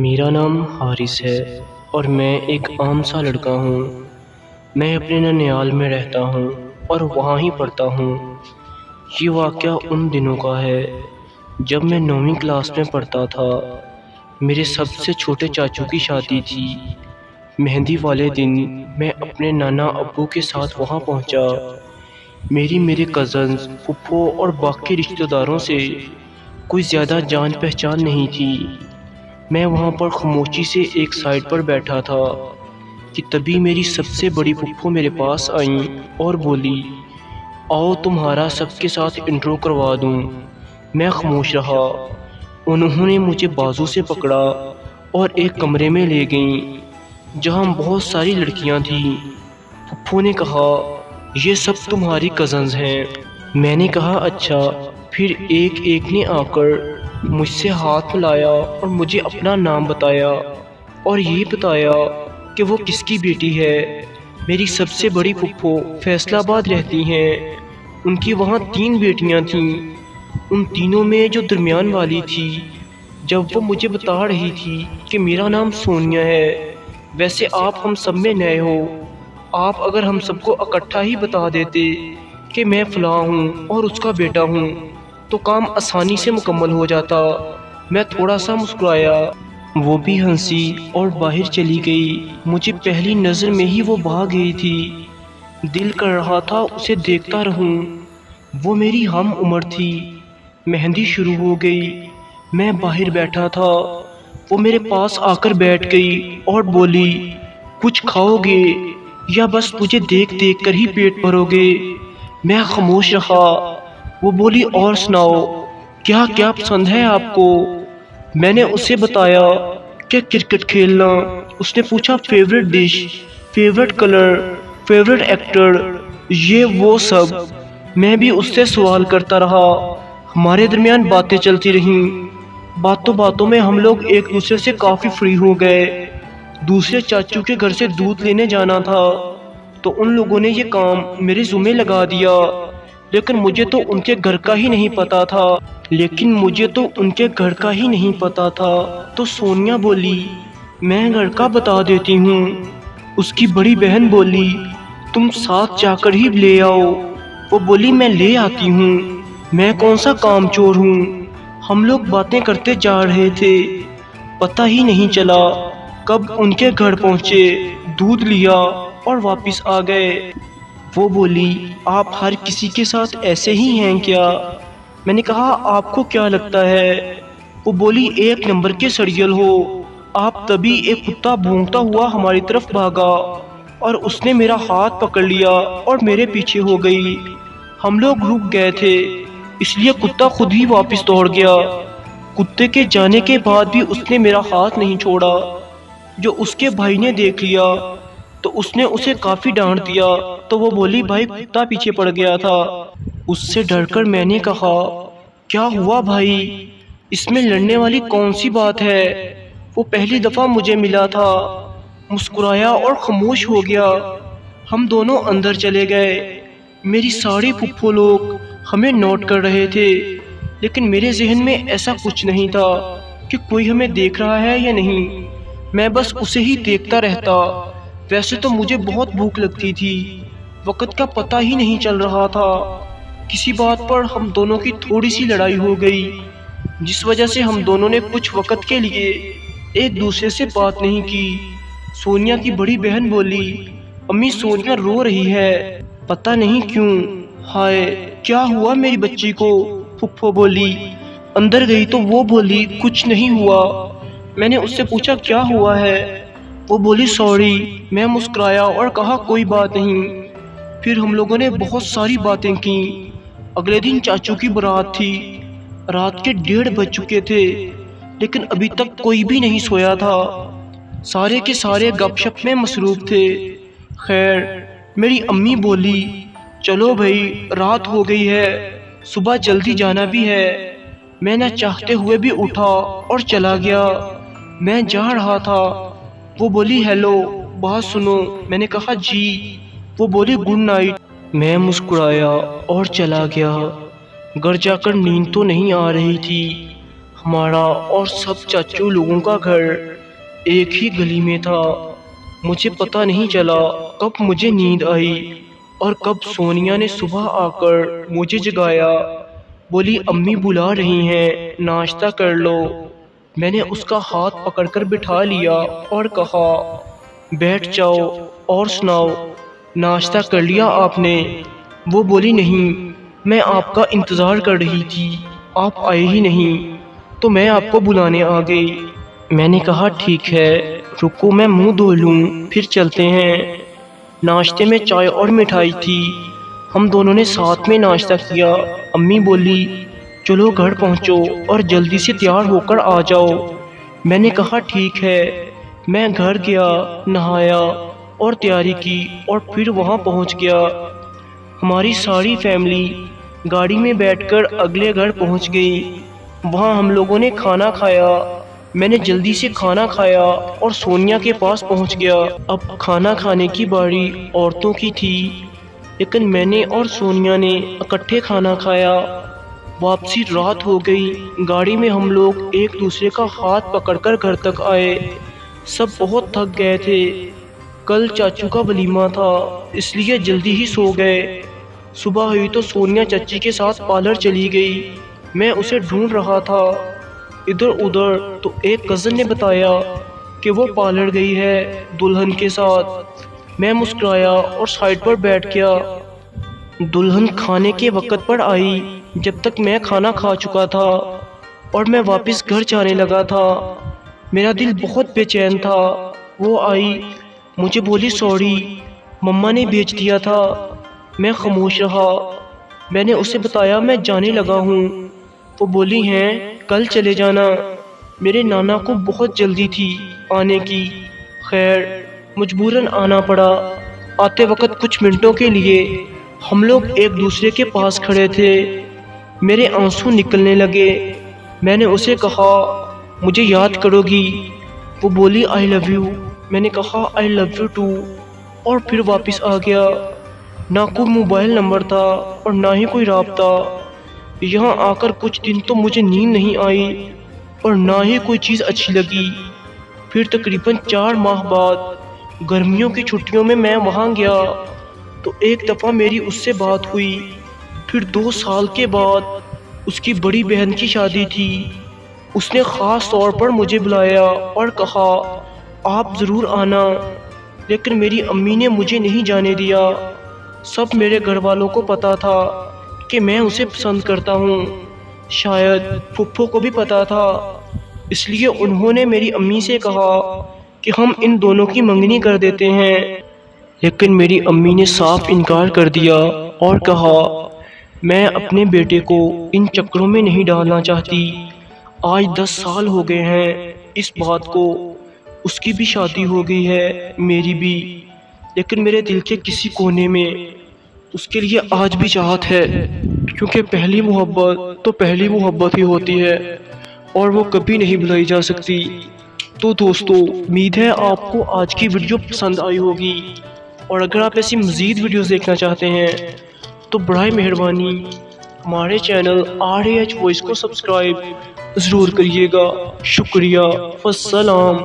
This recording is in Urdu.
میرا نام حارث ہے اور میں ایک عام سا لڑکا ہوں۔ میں اپنے ننیال میں رہتا ہوں اور وہاں ہی پڑھتا ہوں۔ یہ واقعہ ان دنوں کا ہے جب میں 9ویں کلاس میں پڑھتا تھا۔ میرے سب سے چھوٹے چاچو کی شادی تھی۔ مہندی والے دن میں اپنے نانا ابو کے ساتھ وہاں پہنچا۔ میرے کزنز، پھپھو اور باقی رشتہ داروں سے کوئی زیادہ جان پہچان نہیں تھی۔ میں وہاں پر خاموشی سے ایک سائڈ پر بیٹھا تھا کہ تبھی میری سب سے بڑی پھپھو میرے پاس آئیں اور بولی، آؤ تمہارا سب کے ساتھ انٹرو کروا دوں۔ میں خاموش رہا۔ انہوں نے مجھے بازو سے پکڑا اور ایک کمرے میں لے گئیں جہاں بہت ساری لڑکیاں تھیں۔ پھپھو نے کہا، یہ سب تمہاری کزنز ہیں۔ میں نے کہا اچھا۔ پھر ایک ایک نے آ کر مجھ سے ہاتھ ملایا اور مجھے اپنا نام بتایا اور یہ بتایا کہ وہ کس کی بیٹی ہے۔ میری سب سے بڑی پھپھو فیصل آباد رہتی ہیں۔ ان کی وہاں 3 بیٹیاں تھیں۔ ان تینوں میں جو درمیان والی تھی، جب وہ مجھے بتا رہی تھی کہ میرا نام سونیا ہے، ویسے آپ ہم سب میں نئے ہو، آپ اگر ہم سب کو اکٹھا ہی بتا دیتے کہ میں فلاں ہوں اور اس کا بیٹا ہوں تو کام آسانی سے مکمل ہو جاتا۔ میں تھوڑا سا مسکرایا۔ وہ بھی ہنسی اور باہر چلی گئی۔ مجھے پہلی نظر میں ہی وہ بھاگ گئی تھی۔ دل کر رہا تھا اسے دیکھتا رہوں۔ وہ میری ہم عمر تھی۔ مہندی شروع ہو گئی۔ میں باہر بیٹھا تھا۔ وہ میرے پاس آ کر بیٹھ گئی اور بولی، کچھ کھاؤ گے یا بس مجھے دیکھ دیکھ کر ہی پیٹ بھرو گے؟ میں خاموش رہا۔ وہ بولی، اور سناؤ، کیا کیا پسند ہے آپ کو؟ میں نے اسے بتایا کہ کرکٹ کھیلنا۔ اس نے پوچھا، favourite dish, favourite colour, favourite actor, یہ وہ سب۔ میں بھی اس سے سوال کرتا رہا۔ ہمارے درمیان باتیں چلتی رہیں۔ باتوں باتوں میں ہم لوگ ایک دوسرے سے کافی فری ہو گئے۔ دوسرے چاچو کے گھر سے دودھ لینے جانا تھا تو ان لوگوں نے یہ کام میرے ذمہ لگا دیا، لیکن مجھے تو ان کے گھر کا ہی نہیں پتا تھا۔ تو سونیا بولی، میں گھر کا بتا دیتی ہوں۔ اس کی بڑی بہن بولی، تم ساتھ جا کر ہی لے آؤ۔ وہ بولی، میں لے آتی ہوں، میں کون سا کام چور ہوں۔ ہم لوگ باتیں کرتے جا رہے تھے، پتہ ہی نہیں چلا کب ان کے گھر پہنچے، دودھ لیا اور واپس آ گئے۔ وہ بولی، آپ ہر کسی کے ساتھ ایسے ہی ہیں کیا؟ میں نے کہا، آپ کو کیا لگتا ہے؟ وہ بولی، 1 نمبر کے سڑیل ہو آپ۔ تبھی ایک کتا بھونکتا ہوا ہماری طرف بھاگا اور اس نے میرا ہاتھ پکڑ لیا اور میرے پیچھے ہو گئی۔ ہم لوگ رک گئے تھے، اس لیے کتا خود ہی واپس دوڑ گیا۔ کتے کے جانے کے بعد بھی اس نے میرا ہاتھ نہیں چھوڑا۔ جو اس کے بھائی نے دیکھ لیا تو اس نے اسے کافی ڈانٹ دیا۔ تو وہ بولی، بھائی کتا پیچھے پڑ گیا تھا۔ اس سے ڈر کر میں نے کہا، کیا ہوا بھائی، اس میں لڑنے والی کون سی بات ہے؟ وہ پہلی دفعہ مجھے ملا تھا۔ مسکرایا اور خاموش ہو گیا۔ ہم دونوں اندر چلے گئے۔ میری ساری پھپھو لوگ ہمیں نوٹ کر رہے تھے، لیکن میرے ذہن میں ایسا کچھ نہیں تھا کہ کوئی ہمیں دیکھ رہا ہے یا نہیں۔ میں بس اسے ہی دیکھتا رہتا۔ ویسے تو مجھے بہت بھوک لگتی تھی، وقت کا پتہ ہی نہیں چل رہا تھا۔ کسی بات پر ہم دونوں کی تھوڑی سی لڑائی ہو گئی، جس وجہ سے ہم دونوں نے کچھ وقت کے لیے ایک دوسرے سے بات نہیں کی۔ سونیا کی بڑی بہن بولی، امی سونیا رو رہی ہے، پتہ نہیں کیوں۔ ہائے، کیا ہوا میری بچی کو؟ پھپھو بولی۔ اندر گئی تو وہ بولی، کچھ نہیں ہوا۔ میں نے اس سے پوچھا، کیا ہوا ہے؟ وہ بولی، سوری۔ میں مسکرایا اور کہا، کوئی بات نہیں۔ پھر ہم لوگوں نے بہت ساری باتیں کی۔ اگلے دن چاچو کی بارات تھی۔ رات کے 1:30 بج چکے تھے، لیکن ابھی تک کوئی بھی نہیں سویا تھا۔ سارے کے سارے گپ شپ میں مصروف تھے۔ خیر، میری امی بولی، چلو بھائی، رات ہو گئی ہے، صبح جلدی جانا بھی ہے۔ میں نہ چاہتے ہوئے بھی اٹھا اور چلا گیا۔ میں جا رہا تھا، وہ بولی، ہیلو، بات سنو۔ میں نے کہا، جی۔ وہ بولی، گڈ نائٹ۔ میں مسکرایا اور چلا گیا۔ گھر جا کر نیند تو نہیں آ رہی تھی۔ ہمارا اور سب چاچو لوگوں کا گھر ایک ہی گلی میں تھا۔ مجھے پتہ نہیں چلا کب مجھے نیند آئی اور کب سونیا نے صبح آ کر مجھے جگایا، بولی امی بلا رہی ہیں، ناشتہ کر لو۔ میں نے اس کا ہاتھ پکڑ کر بٹھا لیا اور کہا بیٹھ جاؤ اور سناؤ، ناشتہ کر لیا آپ نے؟ وہ بولی نہیں، میں آپ کا انتظار کر رہی تھی، آپ آئے ہی نہیں تو میں آپ کو بلانے آ گئی۔ میں نے کہا ٹھیک ہے، رکو میں منہ دھو لوں پھر چلتے ہیں۔ ناشتے میں چائے اور مٹھائی تھی، ہم دونوں نے ساتھ میں ناشتہ کیا۔ امی بولی چلو گھر پہنچو اور جلدی سے تیار ہو کر آ جاؤ۔ میں نے کہا ٹھیک ہے۔ میں گھر گیا، نہایا اور تیاری کی اور پھر وہاں پہنچ گیا۔ ہماری ساری فیملی گاڑی میں بیٹھ کر اگلے گھر پہنچ گئی۔ وہاں ہم لوگوں نے کھانا کھایا۔ میں نے جلدی سے کھانا کھایا اور سونیا کے پاس پہنچ گیا۔ اب کھانا کھانے کی باری عورتوں کی تھی، لیکن میں نے اور سونیا نے اکٹھے کھانا کھایا۔ واپسی رات ہو گئی۔ گاڑی میں ہم لوگ ایک دوسرے کا ہاتھ پکڑ کر گھر تک آئے۔ سب بہت تھک گئے تھے، کل چاچو کا ولیمہ تھا اس لیے جلدی ہی سو گئے۔ صبح ہوئی تو سونیا چچی کے ساتھ پارلر چلی گئی۔ میں اسے ڈھونڈ رہا تھا ادھر ادھر، تو ایک کزن نے بتایا کہ وہ پارلر گئی ہے دلہن کے ساتھ۔ میں مسکرایا اور سائڈ پر بیٹھ گیا۔ دلہن کھانے کے وقت پر آئی جب تک میں کھانا کھا چکا تھا اور میں واپس گھر جانے لگا تھا۔ میرا دل بہت بے چین تھا۔ وہ آئی، مجھے بولی سوری، مما نے بھیج دیا تھا۔ میں خاموش رہا۔ میں نے اسے بتایا میں جانے لگا ہوں۔ وہ بولی ہیں کل چلے جانا۔ میرے نانا کو بہت جلدی تھی آنے کی، خیر مجبوراً آنا پڑا۔ آتے وقت کچھ منٹوں کے لیے ہم لوگ ایک دوسرے کے پاس کھڑے تھے۔ میرے آنسو نکلنے لگے۔ میں نے اسے کہا مجھے یاد کرو گی؟ وہ بولی آئی لو یو۔ میں نے کہا آئی لو یو ٹو، اور پھر واپس آ گیا۔ نہ کوئی موبائل نمبر تھا اور نہ ہی کوئی رابطہ۔ یہاں آ کر کچھ دن تو مجھے نیند نہیں آئی اور نہ ہی کوئی چیز اچھی لگی۔ پھر تقریباً 4 ماہ بعد گرمیوں کی چھٹیوں میں وہاں گیا تو ایک دفعہ میری اس سے بات ہوئی۔ پھر 2 سال کے بعد اس کی بڑی بہن کی شادی تھی۔ اس نے خاص طور پر مجھے بلایا اور کہا آپ ضرور آنا، لیکن میری امی نے مجھے نہیں جانے دیا۔ سب میرے گھر والوں کو پتا تھا کہ میں اسے پسند کرتا ہوں، شاید پھپھو کو بھی پتا تھا، اس لیے انہوں نے میری امی سے کہا کہ ہم ان دونوں کی منگنی کر دیتے ہیں، لیکن میری امی نے صاف انکار کر دیا اور کہا میں اپنے بیٹے کو ان چکروں میں نہیں ڈالنا چاہتی۔ آج 10 سال ہو گئے ہیں اس بات کو، اس کی بھی شادی ہو گئی ہے، میری بھی، لیکن میرے دل کے کسی کونے میں اس کے لیے آج بھی چاہت ہے، کیونکہ پہلی محبت تو پہلی محبت ہی ہوتی ہے اور وہ کبھی نہیں بھلائی جا سکتی۔ تو دوستو، امید ہے آپ کو آج کی ویڈیو پسند آئی ہوگی، اور اگر آپ ایسی مزید ویڈیوز دیکھنا چاہتے ہیں تو برائے مہربانی ہمارے چینل RH وائس کو سبسکرائب ضرور کریے گا۔ شکریہ، والسلام۔